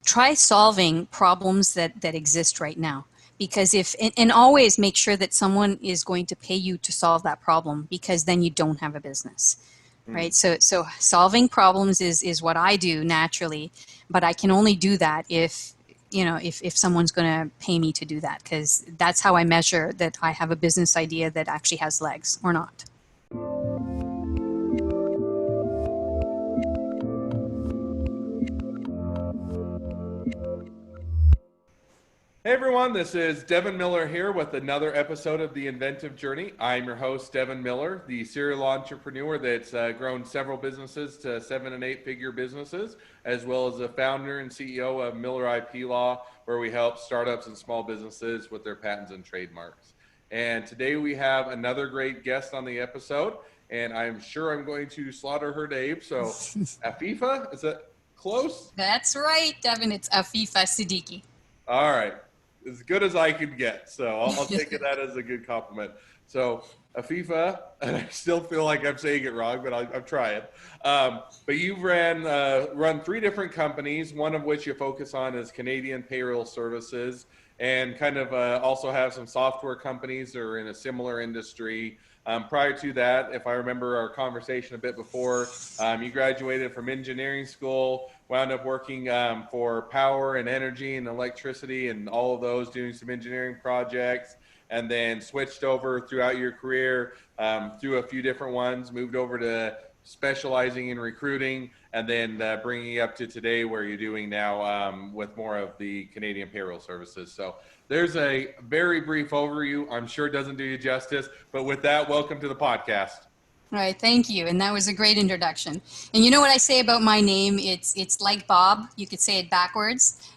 try solving problems that exist right now. Because and always make sure that someone is going to pay you to solve that problem, because then you don't have a business. Right. So solving problems is what I do naturally, but I can only do that if someone's going to pay me to do that, because that's how I measure that I have a business idea that actually has legs or not. Hey everyone, this is Devin Miller here with another episode of the Inventive Journey. I'm your host, Devin Miller, the serial entrepreneur that's grown several businesses to 7- and 8-figure businesses, as well as the founder and CEO of Miller IP Law, where we help startups and small businesses with their patents and trademarks. And today we have another great guest on the episode, and I'm sure I'm going to slaughter her name. So Afifa, is that close? That's right, Devin. It's Afifa Siddiqui. All right. As good as I can get. So I'll take that as a good compliment. So Afifa, and I still feel like I'm saying it wrong, but I'm trying. But you've run 3 different companies, one of which you focus on is Canadian Payroll Services, and kind of also have some software companies that are in a similar industry. Prior to that, if I remember our conversation a bit before, you graduated from engineering school, wound up working for power and energy and electricity and all of those, doing some engineering projects, and then switched over throughout your career through a few different ones, moved over to specializing in recruiting, and then bringing you up to today where you're doing now with more of the Canadian Payroll Services. So there's a very brief overview. I'm sure it doesn't do you justice, but with that, welcome to the podcast. All right, thank you. And that was a great introduction. And you know what I say about my name? It's like Bob. You could say it backwards.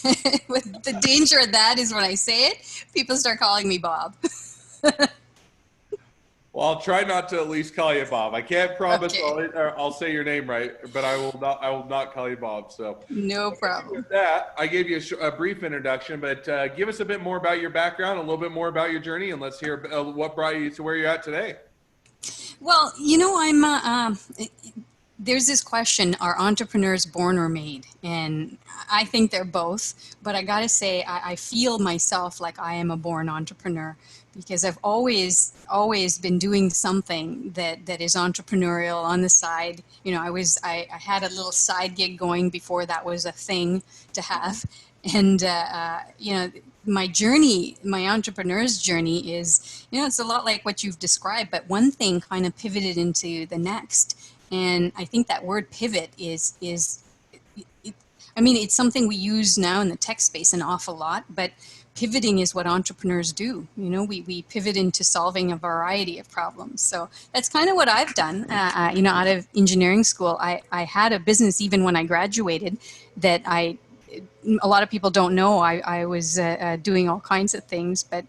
But the danger of that is when I say it, people start calling me Bob. Well, I'll try not to at least call you Bob. I can't promise Okay. I'll say your name right, but I will not call you Bob. So No with problem. that, I gave you a brief introduction, but give us a bit more about your background, a little bit more about your journey, and let's hear what brought you to where you're at today. Well, there's this question, are entrepreneurs born or made? And I think they're both, but I gotta say, I feel myself like I am a born entrepreneur, because I've always been doing something that is entrepreneurial on the side. I had a little side gig going before that was a thing to have. And, my journey, my entrepreneur's journey is, it's a lot like what you've described, but one thing kind of pivoted into the next. And I think that word pivot it's something we use now in the tech space an awful lot, but pivoting is what entrepreneurs do. We pivot into solving a variety of problems. So that's kind of what I've done. Out of engineering school, I had a business even when I graduated that a lot of people don't know. I was doing all kinds of things, but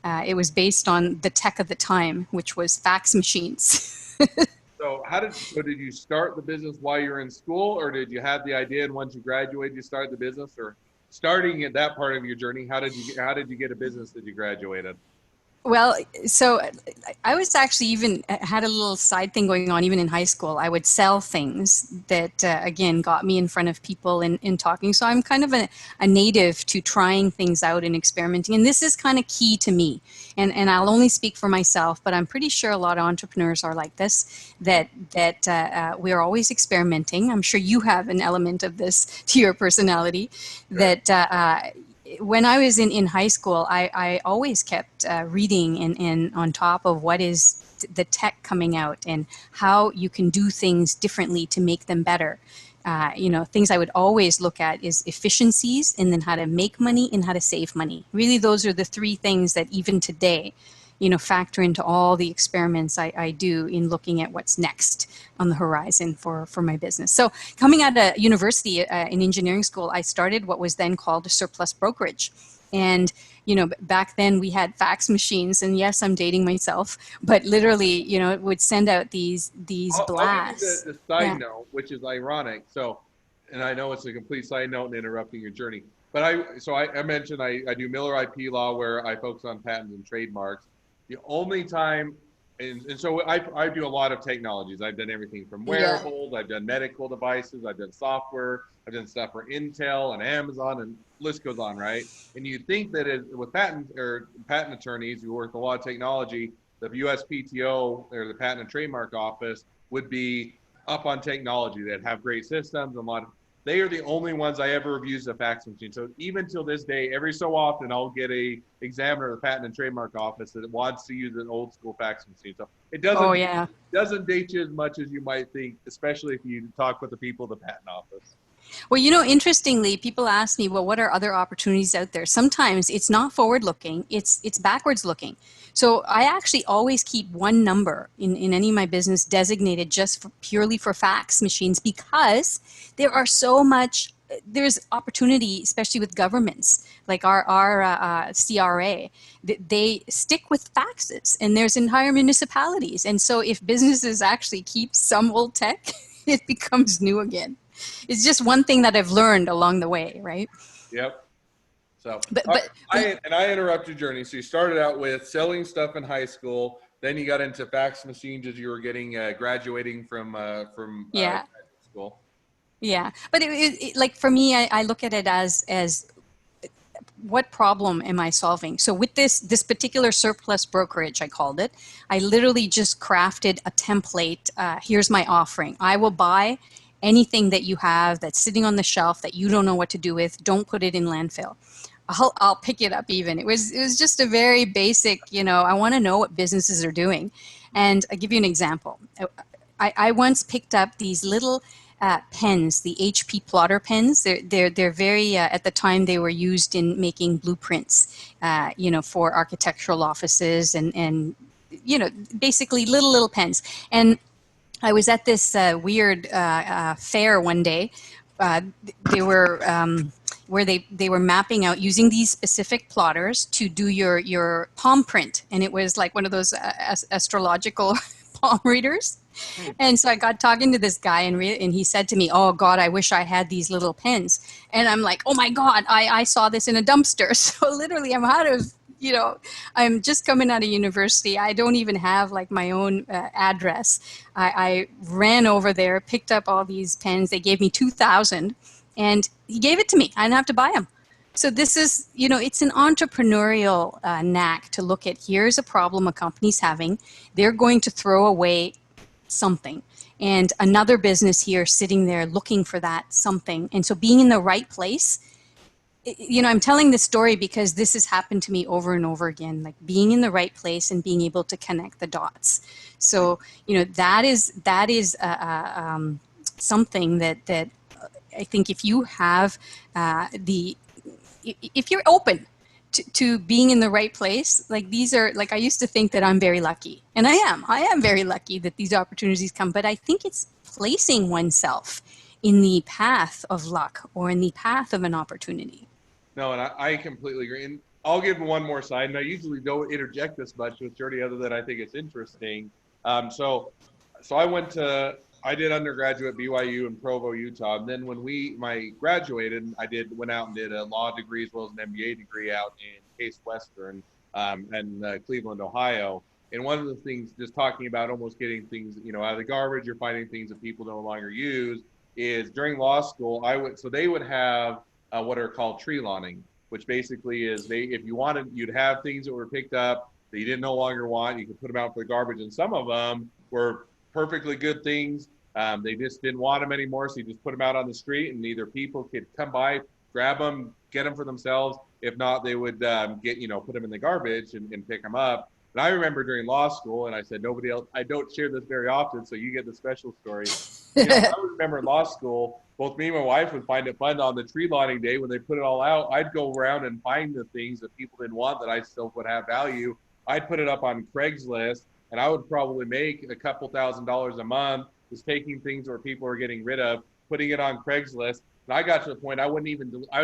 it was based on the tech of the time, which was fax machines. So did you start the business while you're in school, or did you have the idea and once you graduated you start the business? Or starting at that part of your journey, how did you get a business that you graduated? Well, so I was actually even had a little side thing going on even in high school. I would sell things that, again, got me in front of people in talking. So I'm kind of a native to trying things out and experimenting. And this is kind of key to me. And I'll only speak for myself, but I'm pretty sure a lot of entrepreneurs are like this, that we're always experimenting. I'm sure you have an element of this to your personality, Right. that when I was in high school, I always kept reading and on top of what is the tech coming out and how you can do things differently to make them better. Things I would always look at is efficiencies, and then how to make money and how to save money. Really, those are the 3 things that even today, factor into all the experiments I do in looking at what's next on the horizon for my business. So coming out of university in engineering school, I started what was then called a surplus brokerage. And, back then we had fax machines, and yes, I'm dating myself, but literally, it would send out these I'll give you blasts. the side Yeah. note, which is ironic. So, and I know it's a complete side note and interrupting your journey, but I mentioned I do Miller IP Law, where I focus on patents and trademarks. The only time and so I do a lot of technologies. I've done everything from Yeah. wearables, I've done medical devices, I've done software, I've done stuff for Intel and Amazon, and list goes on, right? And you think that with patent attorneys who work with a lot of technology, the USPTO or the Patent and Trademark Office would be up on technology, that have great systems and a lot of. They are the only ones I ever have used a fax machine. So even till this day, every so often I'll get a examiner of the Patent and Trademark Office that wants to use an old school fax machine. So it Oh, doesn't yeah. doesn't date you as much as you might think, especially if you talk with the people of the patent office. Well, interestingly, people ask me, well, what are other opportunities out there? Sometimes it's not forward looking, it's backwards looking. So I actually always keep one number in any of my business designated just purely for fax machines, because there are so much, there's opportunity, especially with governments like our CRA. They stick with faxes, and there's entire municipalities. And so if businesses actually keep some old tech, it becomes new again. It's just one thing that I've learned along the way, right? Yep. So But but, but I interrupted your journey. So you started out with selling stuff in high school, then you got into fax machines as you were getting graduating from yeah, graduate school. yeah. But like for me, I look at it as what problem am I solving? So with this particular surplus brokerage, I called it, I literally just crafted a template. Here's my offering. I will buy anything that you have that's sitting on the shelf that you don't know what to do with. Don't put it in landfill. I'll pick it up even. It was just a very basic, I want to know what businesses are doing. And I'll give you an example. I once picked up these little pens, the HP plotter pens. They're very at the time they were used in making blueprints, for architectural offices and basically little pens. And I was at this weird fair one day. They were where they were mapping out using these specific plotters to do your palm print, and it was like one of those astrological palm readers. And so I got talking to this guy, and he said to me, "Oh God, I wish I had these little pens." And I'm like, "Oh my God, I saw this in a dumpster." So literally, I'm just coming out of university. I don't even have like my own address. I ran over there, picked up all these pens. They gave me 2,000, and he gave it to me. I didn't have to buy them. So this is, it's an entrepreneurial knack to look at, here's a problem a company's having. They're going to throw away something. And another business here sitting there looking for that something. And so being in the right place, I'm telling this story because this has happened to me over and over again, like being in the right place and being able to connect the dots. So, that is something that I think if you have if you're open to being in the right place, like these are, like I used to think that I'm very lucky, and I am very lucky that these opportunities come, but I think it's placing oneself in the path of luck or in the path of an opportunity. No, and I completely agree. And I'll give one more side, and I usually don't interject this much with Journey other than I think it's interesting. So I did undergraduate at BYU in Provo, Utah. And then when I graduated, went out and did a law degree as well as an MBA degree out in Case Western and Cleveland, Ohio. And one of the things, just talking about almost getting things, out of the garbage, you're finding things that people no longer use, is during law school, so they would have what are called tree lawning, which basically is if you wanted, you'd have things that were picked up that you didn't no longer want, you could put them out for the garbage. And some of them were perfectly good things. They just didn't want them anymore. So you just put them out on the street, and either people could come by, grab them, get them for themselves. If not, they would put them in the garbage and pick them up. And I remember during law school, and I said, nobody else, I don't share this very often, so you get the special story. I remember in law school, both me and my wife would find it fun on the tree lighting day when they put it all out. I'd go around and find the things that people didn't want that I still would have value. I'd put it up on Craigslist, and I would probably make a couple $1,000s a month just taking things where people are getting rid of, putting it on Craigslist. And I got to the point I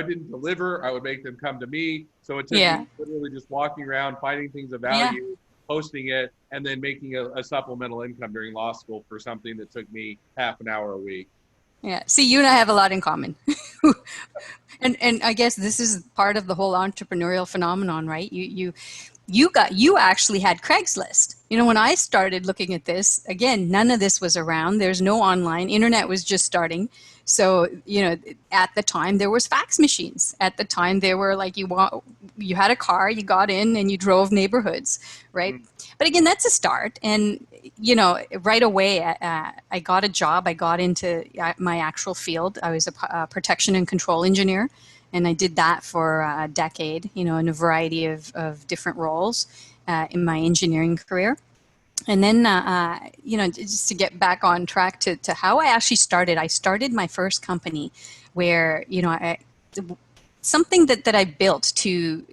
didn't deliver. I would make them come to me. So it took Yeah. me literally just walking around, finding things of Yeah. value, posting it, and then making a supplemental income during law school for something that took me half an hour a week. Yeah. See, you and I have a lot in common. And I guess this is part of the whole entrepreneurial phenomenon, right? You actually had Craigslist. when I started looking at this, again, none of this was around. There's no online. Internet was just starting. So, at the time there was fax machines. At the time there were like you had a car, you got in and you drove neighborhoods, right? Mm. But again, that's a start. And, right away I got a job. I got into my actual field. I was a protection and control engineer. And I did that for a decade, in a variety of different roles in my engineering career. And then, just to get back on track to how I actually started, I started my first company where, something that I built to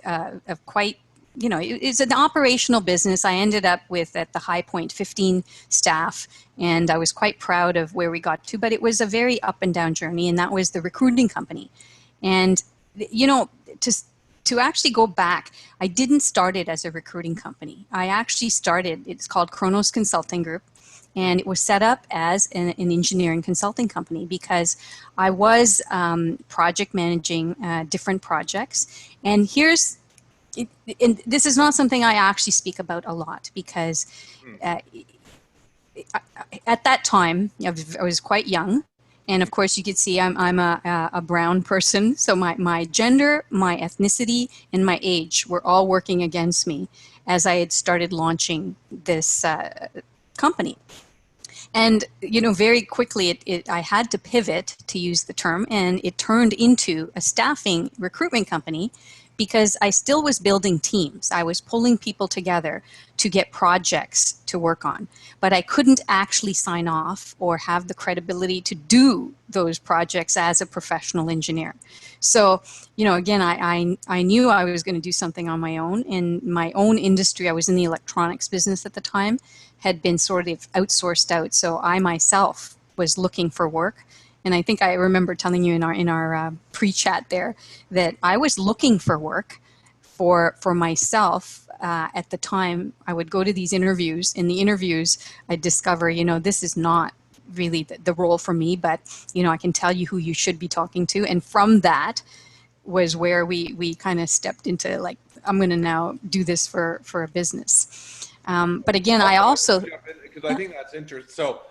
of quite, it's an operational business. I ended up with, at the high point, 15 staff, and I was quite proud of where we got to, but it was a very up and down journey, and that was the recruiting company. And, to actually go back, I didn't start it as a recruiting company. I actually started, it's called Kronos Consulting Group, and it was set up as an engineering consulting company because I was project managing different projects. And and this is not something I actually speak about a lot because uh, at that time, I was quite young. And of course, you could see I'm a brown person. So my gender, my ethnicity, and my age were all working against me as I had started launching this company. And, very quickly, I had to pivot, to use the term, and it turned into a staffing recruitment company because I still was building teams. I was pulling people together to get projects to work on, but I couldn't actually sign off or have the credibility to do those projects as a professional engineer. So, again, I knew I was going to do something on my own. In my own industry, I was in the electronics business at the time, had been sort of outsourced out. So I myself was looking for work. And I think I remember telling you in our pre-chat there that I was looking for work for myself. At the time, I would go to these interviews. In the interviews, I'd discover, this is not really the role for me, but, I can tell you who you should be talking to. And from that was where we kind of stepped into, like, I'm going to now do this for a business. But again, I also... Because I think that's interesting. So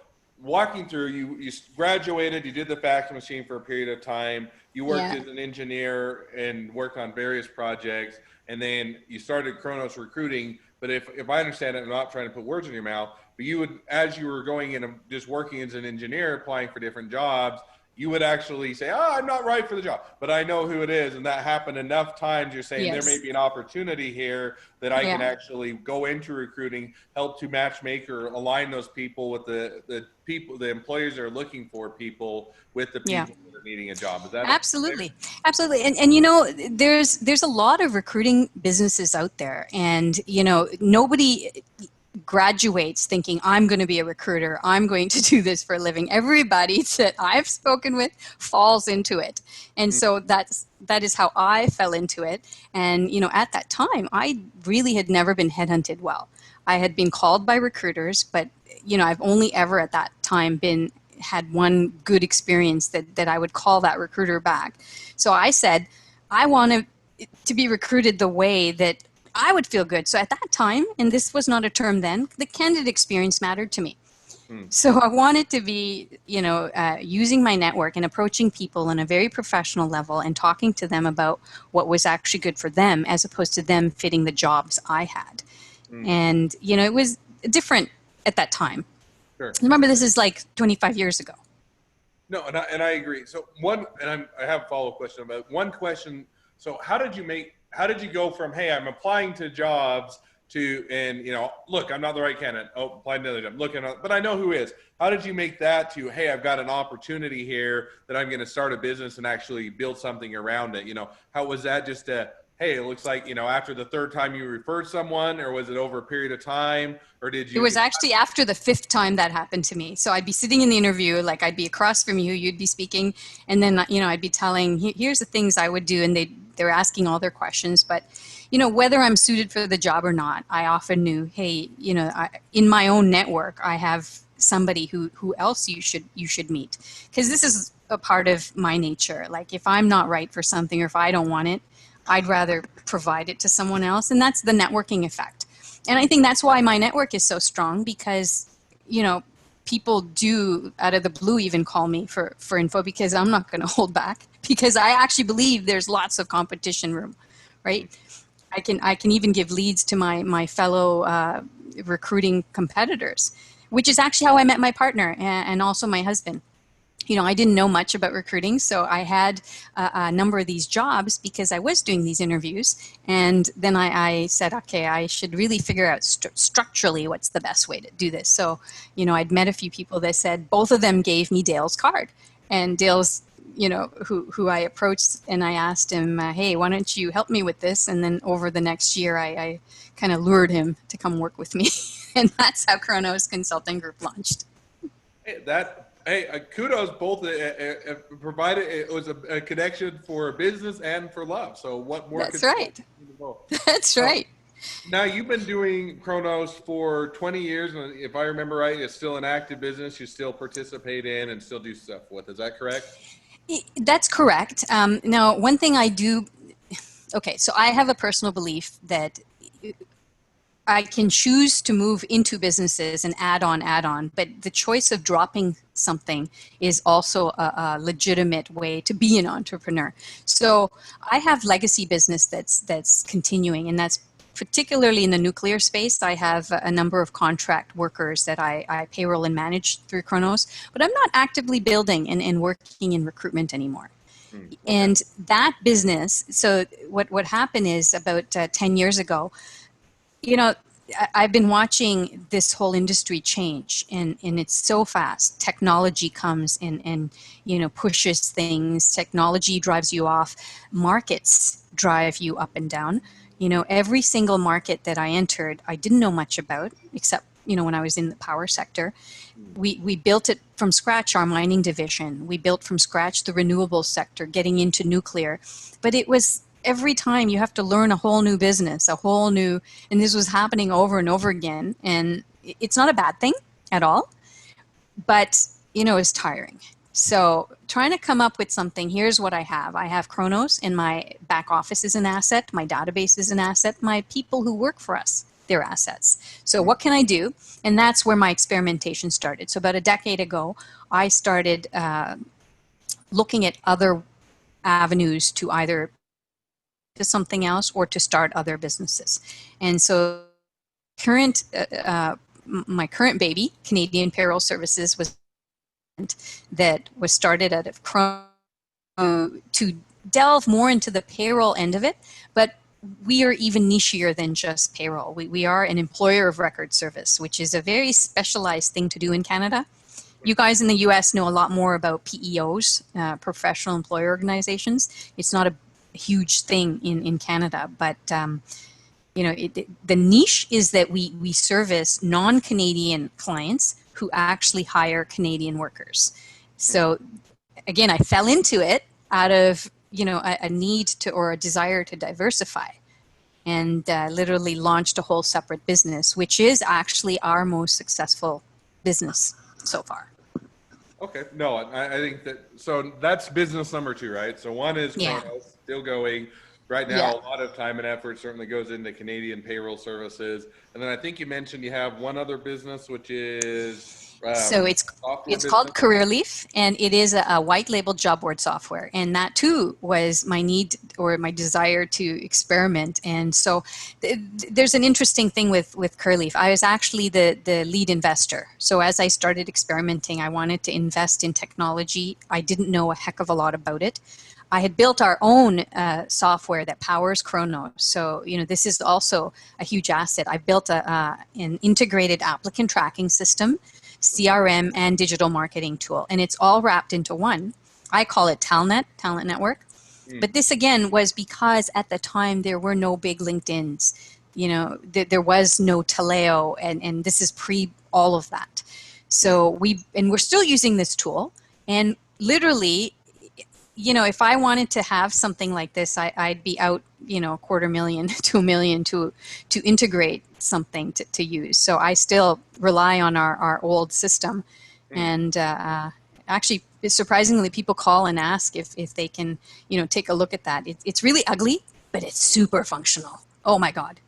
walking through, you graduated, you did the fax machine for a period of time, you worked as an engineer and worked on various projects, and then you started Kronos Recruiting. But if I understand it, I'm not trying to put words in your mouth, but you would, as you were going in, just working as an engineer, applying for different jobs, you would actually say, I'm not right for the job, but I know who it is. And that happened enough times. You're saying there may be an opportunity here that I can actually go into recruiting, help to matchmake or align those people with the people, the employers are looking for people with the people that are needing a job. Is that absolutely? Absolutely. And there's a lot of recruiting businesses out there, and, nobody graduates thinking I'm going to be a recruiter, I'm going to do this for a living. Everybody that I've spoken with falls into it. And so that is how I fell into it. And at that time I really had never been headhunted well. I had been called by recruiters, but I've only ever at that time had one good experience that I would call that recruiter back. So I said, I want to be recruited the way that I would feel good. So at that time, and this was not a term then, the candidate experience mattered to me. So I wanted to be, using my network and approaching people on a very professional level and talking to them about what was actually good for them as opposed to them fitting the jobs I had. And, it was different at that time. Sure. Remember, this is like 25 years ago. No, and I agree. So I have a follow-up question about one question. So how did you go from, hey, I'm applying to jobs to, and look, I'm not the right candidate. Oh, applying to another job. But I know who is. How did you make that to, hey, I've got an opportunity here that I'm going to start a business and actually build something around it? How was that just hey, it looks like, after the third time you referred someone, or was it over a period of time, or did you? It was actually after the fifth time that happened to me. So I'd be sitting in the interview, like I'd be across from you, you'd be speaking, and then, I'd be telling, here's the things I would do, and they were asking all their questions. But, whether I'm suited for the job or not, I often knew, hey, in my own network, I have somebody who else you should meet. Because this is a part of my nature. Like, if I'm not right for something, or if I don't want it, I'd rather provide it to someone else. And that's the networking effect. And I think that's why my network is so strong because, you know, people do out of the blue even call me for info because I'm not going to hold back because I actually believe there's lots of competition room, right? I can even give leads to my fellow recruiting competitors, which is actually how I met my partner and also my husband. You know, I didn't know much about recruiting, so I had a number of these jobs because I was doing these interviews. And then I said, okay, I should really figure out structurally what's the best way to do this. So, you know, I'd met a few people that said both of them gave me Dale's card. And Dale's, you know, who I approached and I asked him, hey, why don't you help me with this? And then over the next year, I kind of lured him to come work with me. And that's how Kronos Consulting Group launched. Kudos both provided it was a connection for business and for love. So what more? That's right. That's right. Now you've been doing Kronos for 20 years, and if I remember right, it's still an active business. You still participate in and still do stuff with. Is that correct? That's correct. Now, one thing I do. Okay, so I have a personal belief that I can choose to move into businesses and add on, but the choice of dropping something is also a legitimate way to be an entrepreneur. So I have legacy business that's continuing, and that's particularly in the nuclear space. I have a number of contract workers that I payroll and manage through Kronos, but I'm not actively building and working in recruitment anymore. Okay. And that business, so what happened is about 10 years ago, you know, I've been watching this whole industry change, and it's so fast. Technology comes and you know, pushes things. Technology drives you off. Markets drive you up and down. You know, every single market that I entered, I didn't know much about, except, you know, when I was in the power sector. We built it from scratch, our mining division. We built from scratch the renewables sector, getting into nuclear. But it was every time you have to learn a whole new business, a whole new, and this was happening over and over again. And it's not a bad thing at all, but, you know, it's tiring. So trying to come up with something, here's what I have. I have Kronos, and my back office is an asset. My database is an asset. My people who work for us, they're assets. So what can I do? And that's where my experimentation started. So about a decade ago, I started looking at other avenues to either to something else or to start other businesses. And so current my current baby, Canadian Payroll Services, was that was started out of Kronos to delve more into the payroll end of it, but we are even nichier than just payroll. We are an employer of record service, which is a very specialized thing to do in Canada. You guys in the US know a lot more about PEOs, professional employer organizations. It's not a huge thing in Canada, but you know, the niche is that we service non-Canadian clients who actually hire Canadian workers. So again, I fell into it out of, you know, a need to, or a desire to diversify, and literally launched a whole separate business, which is actually our most successful business so far. Okay, no, I think that, so that's business number 2, right? So one is Kronos, still going. Right now, a lot of time and effort certainly goes into Canadian payroll services. And then I think you mentioned you have one other business, which is so it's called Career Leaf, and it is a white label job board software. And that too was my need or my desire to experiment. And so there's an interesting thing with Career Leaf. I was actually the lead investor. So as I started experimenting, I wanted to invest in technology. I didn't know a heck of a lot about it. I had built our own software that powers Kronos. So, you know, this is also a huge asset. I built an integrated applicant tracking system, CRM, and digital marketing tool. And it's all wrapped into one. I call it Talent Network. But this, again, was because at the time there were no big LinkedIns. You know, there was no Taleo, and this is pre all of that. So we're still using this tool. And literally, you know, if I wanted to have something like this, I'd be out, you know, $250,000 to $1 million to integrate something to use. So I still rely on our old system. And actually, surprisingly, people call and ask if they can, you know, take a look at that. It's really ugly, but it's super functional. Oh my God.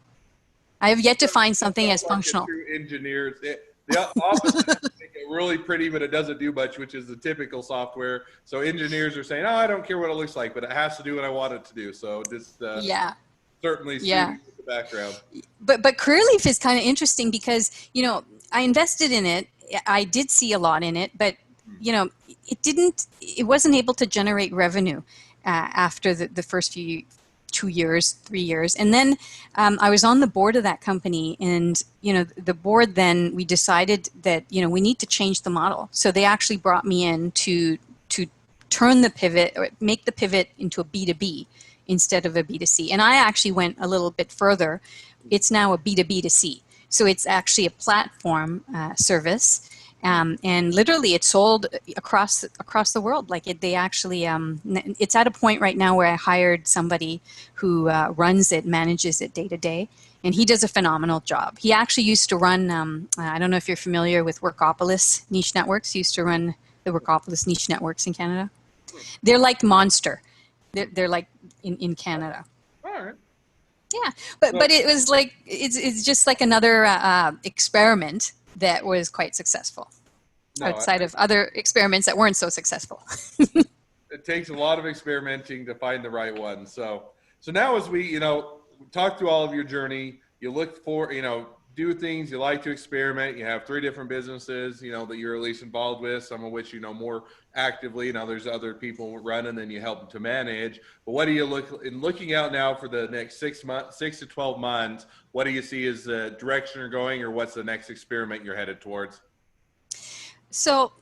I have yet to find That's something not as like a functional. true engineer. The opposite is make it really pretty, but it doesn't do much, which is the typical software. So engineers are saying, "Oh, I don't care what it looks like, but it has to do what I want it to do." So just Yeah. certainly Yeah. suited with the background. But CareerLeaf is kind of interesting because, I invested in it. I did see a lot in it, but it wasn't able to generate revenue after the first few 2 years, 3 years. And then I was on the board of that company, and the board, then we decided that we need to change the model. So they actually brought me in to turn the pivot, or make the pivot into a B2B instead of a B2C. And I actually went a little bit further. It's now a B2B to C. So it's actually a platform service. And literally it's sold across the world. Like they actually, it's at a point right now where I hired somebody who runs it, manages it day to day. And he does a phenomenal job. He actually used to run, I don't know if you're familiar with Workopolis Niche Networks. He used to run the Workopolis Niche Networks in Canada. They're like Monster. They're like in Canada. All right. Yeah, So, but it was like it's just like another experiment that was quite successful no, outside of other experiments that weren't so successful. it takes a lot of experimenting to find the right one. So now as we, talk through all of your journey, you look for, do things, you like to experiment. You have 3 different businesses, that you're at least involved with, some of which you know more actively, and others other people running, and you help them to manage. But what do you looking out now for the next 6 to 12 months? What do you see as the direction you're going, or what's the next experiment you're headed towards? So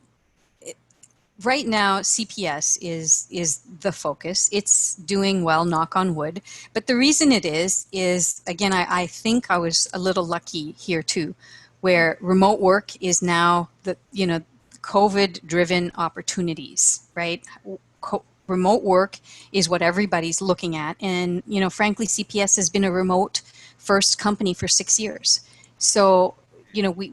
right now, CPS is the focus. It's doing well, knock on wood. But the reason it is again, I think I was a little lucky here too, where remote work is now the COVID-driven opportunities, right? Remote work is what everybody's looking at, and frankly, CPS has been a remote first company for 6 years. So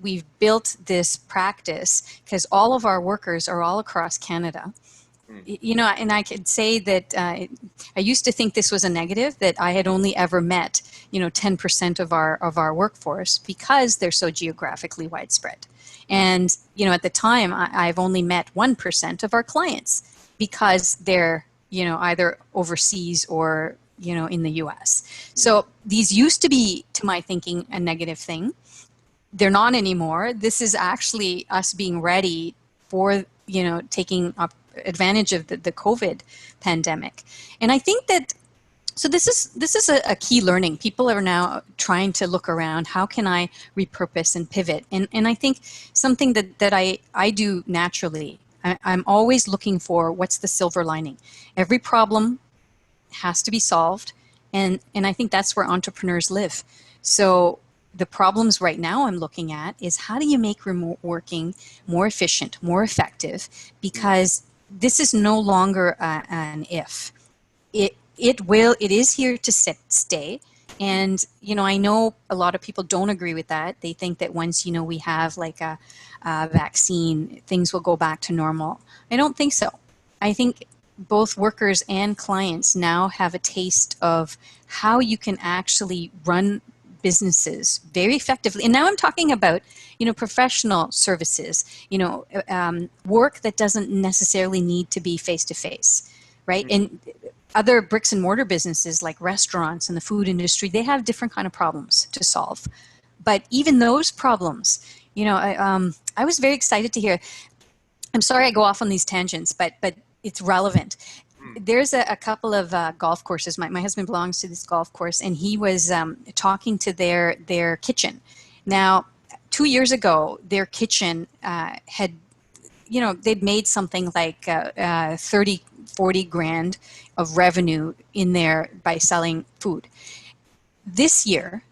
we've built this practice because all of our workers are all across Canada. And I could say that I used to think this was a negative, that I had only ever met 10% of our workforce because they're so geographically widespread. And at the time, I've only met 1% of our clients because they're either overseas or in the U.S. So these used to be, to my thinking, a negative thing. They're not anymore. This is actually us being ready for taking advantage of the COVID pandemic. And I think that so this is a key learning. People are now trying to look around, how can I repurpose and pivot? And I think something that I do naturally, I'm always looking for what's the silver lining. Every problem has to be solved, and I think that's where entrepreneurs live. So the problems right now I'm looking at is, how do you make remote working more efficient, more effective? Because this is no longer an if. It is here to stay. And I know a lot of people don't agree with that. They think that once we have like a vaccine, things will go back to normal. I don't think so. I think both workers and clients now have a taste of how you can actually run businesses very effectively. And now I'm talking about professional services, work that doesn't necessarily need to be face to face, right? And other bricks and mortar businesses like restaurants and the food industry, they have different kind of problems to solve. But even those problems, I was very excited to hear. I'm sorry I go off on these tangents, but it's relevant. There's a couple of golf courses. My husband belongs to this golf course, and he was talking to their kitchen. Now, 2 years ago, their kitchen had, they'd made something like 30, 40 grand of revenue in there by selling food. This year,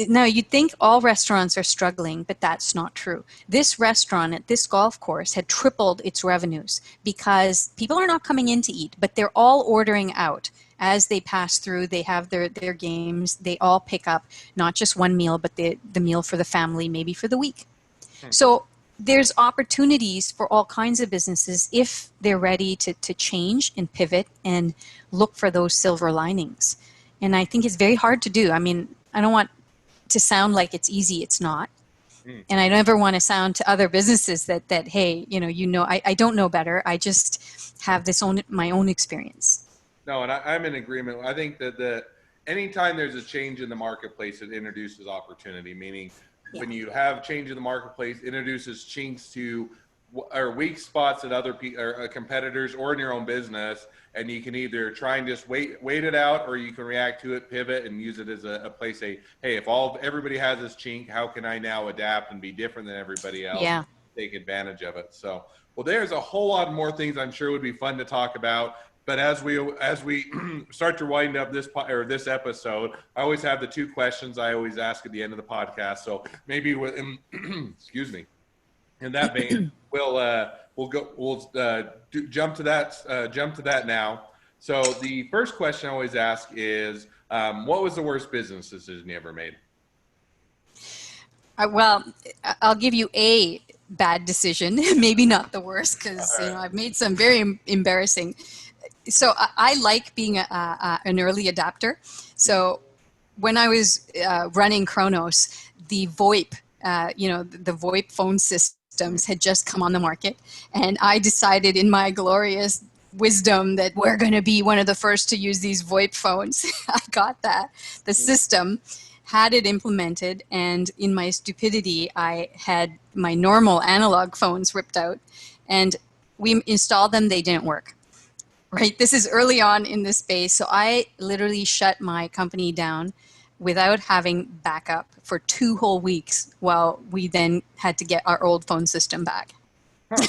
now, you'd think all restaurants are struggling, but that's not true. This restaurant at this golf course had tripled its revenues because people are not coming in to eat, but they're all ordering out. As they pass through, they have their games. They all pick up not just one meal, but the meal for the family, maybe for the week. So there's opportunities for all kinds of businesses if they're ready to change and pivot and look for those silver linings. And I think it's very hard to do. I mean, I don't want to sound like it's easy, it's not. Mm. And I never want to sound to other businesses that hey, I don't know better. I just have my own experience. No, and I'm in agreement. I think that anytime there's a change in the marketplace, it introduces opportunity. Meaning, Yeah. when you have change in the marketplace, it introduces chinks to or weak spots at other competitors or in your own business, and you can either try and just wait it out, or you can react to it, pivot, and use it as a place. Say, hey, if everybody has this chink, how can I now adapt and be different than everybody else? Yeah. Take advantage of it. So, well, there's a whole lot more things I'm sure would be fun to talk about. But as we start to wind up this episode, I always have the two questions I always ask at the end of the podcast. So maybe with excuse me, in that vein, jump to that now. So the first question I always ask is, what was the worst business decision you ever made? Well, I'll give you a bad decision, maybe not the worst, because I've made some very embarrassing. So I like being an early adapter. So when I was running Kronos, the VoIP, the VoIP phone systems had just come on the market, and I decided in my glorious wisdom that we're going to be one of the first to use these VoIP phones. I got the system, had it implemented, and in my stupidity, I had my normal analog phones ripped out, and we installed them. They didn't work. Right. This is early on in this space. So I literally shut my company down without having backup for 2 whole weeks while we then had to get our old phone system back. Huh.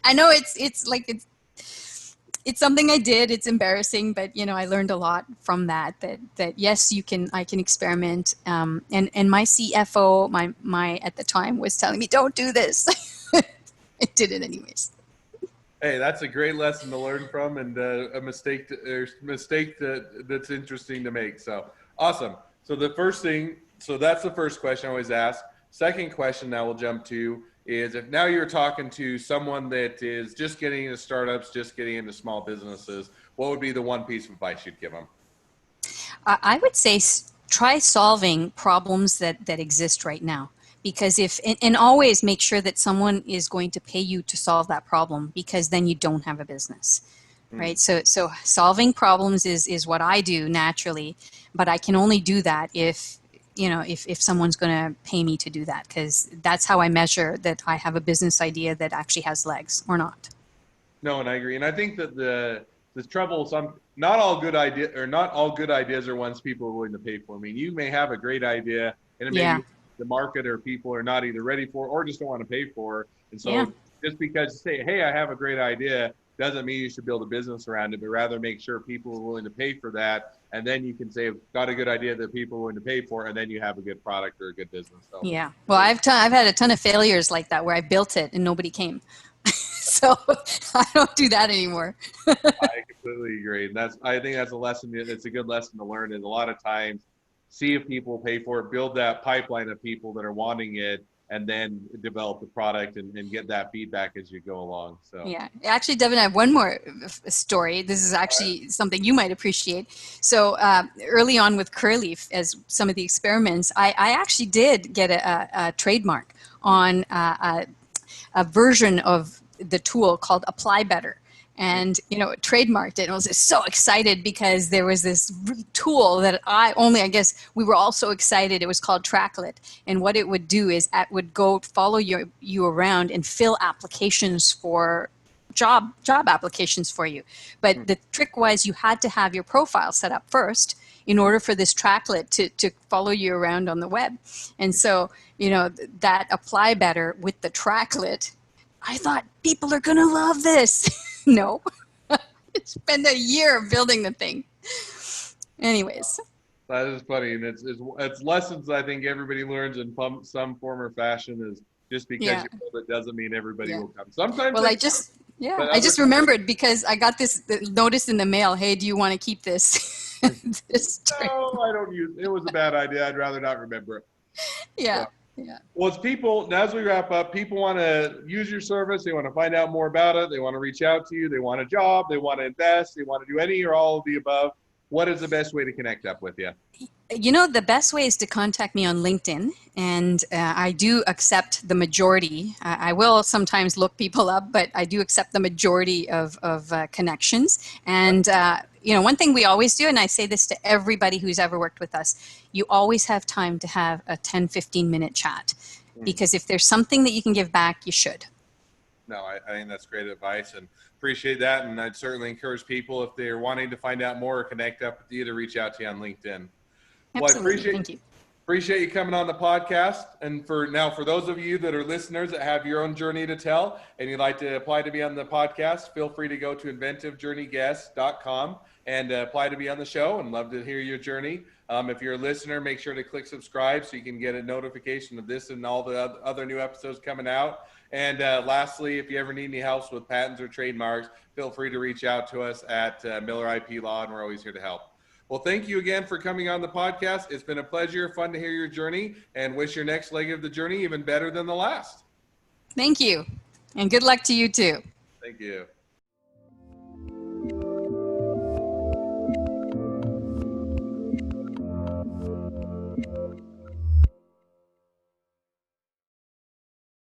I know it's something I did. It's embarrassing, but I learned a lot from that yes, I can experiment. And my CFO, my at the time, was telling me, don't do this. I did it anyways. Hey, that's a great lesson to learn from, and a mistake that's interesting to make. So awesome. So that's the first question I always ask. Second question now we'll jump to is, if now you're talking to someone that is just getting into startups, just getting into small businesses, what would be the one piece of advice you'd give them? I would say try solving problems that exist right now. Because and always make sure that someone is going to pay you to solve that problem, because then you don't have a business, right? So solving problems is what I do naturally, but I can only do that if someone's going to pay me to do that, because that's how I measure that I have a business idea that actually has legs or not. No, and I agree. And I think that the trouble, not all good ideas are ones people are willing to pay for. I mean, you may have a great idea, and it may be the market or people are not either ready for or just don't want to pay for. And so just because you say, hey, I have a great idea, doesn't mean you should build a business around it, but rather make sure people are willing to pay for that. And then you can say, I've got a good idea that people are willing to pay for, and then you have a good product or a good business. So, yeah. Well, I've had a ton of failures like that where I built it and nobody came. So I don't do that anymore. I completely agree. And I think that's a lesson. It's a good lesson to learn. And a lot of times, see if people pay for it, build that pipeline of people that are wanting it, and then develop the product and get that feedback as you go along. So yeah, actually, Devin, I have one more story. This is actually something you might appreciate. So early on with Curleaf, as some of the experiments, I actually did get a trademark on a version of the tool called Apply Better. And, trademarked it. And I was so excited because there was this tool that I guess we were all so excited. It was called Tracklet. And what it would do is it would go follow you around and fill applications for job applications for you. But the trick was you had to have your profile set up first in order for this Tracklet to follow you around on the web. And so, that Apply Better with the Tracklet, I thought people are going to love this. No. Spend a year building the thing. Anyways. That is funny. And it's lessons I think everybody learns in some form or fashion. Is just because you build it doesn't mean everybody will come. Sometimes. Well, I just remembered because I got this notice in the mail. Hey, do you want to keep this? No, I don't use it. It was a bad idea. I'd rather not remember it. Yeah. So. Yeah. Well, it's people, as we wrap up, people want to use your service. They want to find out more about it. They want to reach out to you. They want a job. They want to invest. They want to do any or all of the above. what is the best way to connect up with you? You know, the best way is to contact me on LinkedIn, and I do accept the majority. I will sometimes look people up, but I do accept the majority of connections. And, you know, one thing we always do, and I say this to everybody who's ever worked with us, you always have time to have a 10, 15-minute chat. Because if there's something that you can give back, you should. No, I think that's great advice and appreciate that. And I'd certainly encourage people, if they're wanting to find out more or connect up with you, to reach out to you on LinkedIn. Well, I Absolutely. Thank you. appreciate you coming on the podcast. And for those of you that are listeners that have your own journey to tell and you'd like to apply to be on the podcast, feel free to go to inventivejourneyguest.com and apply to be on the show, and love to hear your journey. If you're a listener, make sure to click subscribe so you can get a notification of this and all the other new episodes coming out. And lastly, if you ever need any help with patents or trademarks, feel free to reach out to us at Miller IP Law, and we're always here to help. Well, thank you again for coming on the podcast. It's been a pleasure, fun to hear your journey, and wish your next leg of the journey even better than the last. Thank you. And good luck to you too. Thank you.